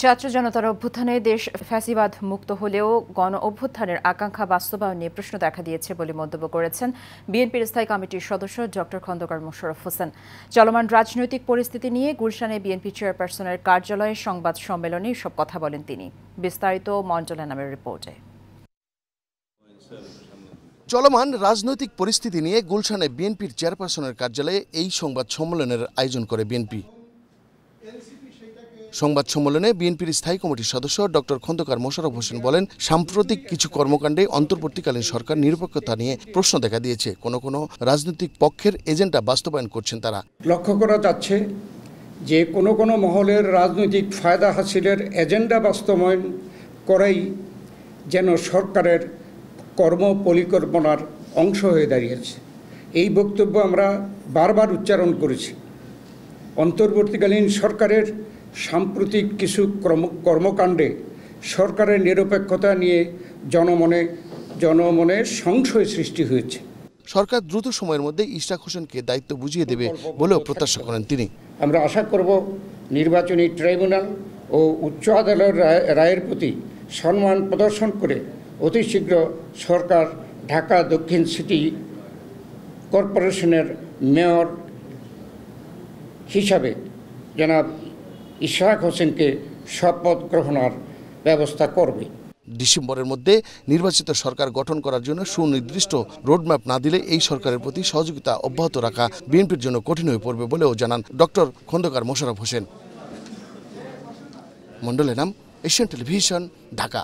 ছাত্র জনতার অভ্যুত্থানে দেশ ফ্যাসিবাদ মুক্ত হলেও গণ অভ্যুত্থানের আকাঙ্ক্ষা বাস্তবায়ন নিয়ে প্রশ্ন দেখা দিয়েছে বলে মন্তব্য করেছেন বিএনপির স্থায়ী কমিটির সদস্য ডক্টর খন্দকার মোশাররফ হোসেন। চলমান রাজনৈতিক পরিস্থিতি নিয়ে গুলশানে বিএনপি চেয়ারপারসনের কার্যালয়ে সংবাদ সম্মেলনে সব কথা বলেন তিনি। বিস্তারিত মঞ্জলা নামের রিপোর্টে। চলমান রাজনৈতিক পরিস্থিতি নিয়ে গুলশানে বিএনপির চেয়ারপারসনের কার্যালয়ে এই সংবাদ সম্মেলনের আয়োজন করে বিএনপি। সংবাদ সম্মেলনে বিএনপির স্থায়ী কমিটির সদস্য ডক্টর খন্দকার মোশাররফ হোসেন বলেন, সাম্প্রতিক কিছু কর্মকাণ্ডে অন্তর্বর্তীকালীন সরকার নিরপেক্ষতা নিয়ে প্রশ্ন দেখা দিয়েছে। কোনো রাজনৈতিক পক্ষের এজেন্ডা বাস্তবায়ন করছেন তারা। লক্ষ্য করা যাচ্ছে যে কোনো মহলের রাজনৈতিক ফায়দা হাসিলের এজেন্ডা বাস্তবায়ন করাই যেন সরকারের কর্ম পরিকল্পনার অংশ হয়ে দাঁড়িয়েছে। এই বক্তব্য আমরা বারবার উচ্চারণ করেছি। অন্তর্বর্তীকালীন সরকারের সাম্প্রতিক কিছু কর্মকাণ্ডে সরকারের নিরপেক্ষতা নিয়ে জনমনে সংশয় সৃষ্টি হয়েছে। সরকার দ্রুত সময়ের মধ্যে ইশরাক হোসেনকে দায়িত্ব বুঝিয়ে দেবে বলেও প্রত্যাশা করেন তিনি। আমরা আশা করব নির্বাচনী ট্রাইব্যুনাল ও উচ্চ আদালতের রায়ের প্রতি সম্মান প্রদর্শন করে অতি শীঘ্র সরকার ঢাকা দক্ষিণ সিটি কর্পোরেশনের মেয়র হিসাবে জনাব ইশরাক হোসেনকে শপথ গ্রহণের ব্যবস্থা করবে। ডিসেম্বরের মধ্যে নির্বাচিত সরকার গঠন করার জন্য সুনির্দিষ্ট রোডম্যাপ না দিলে এই সরকারের প্রতি সহযোগিতা অব্যাহত রাখা বিএনপির জন্য কঠিন হয়ে পড়বে বলেও জানান ডক্টর খন্দকার মোশাররফ হোসেন। মণ্ডল এনাম, এশিয়ান টেলিভিশন, ঢাকা।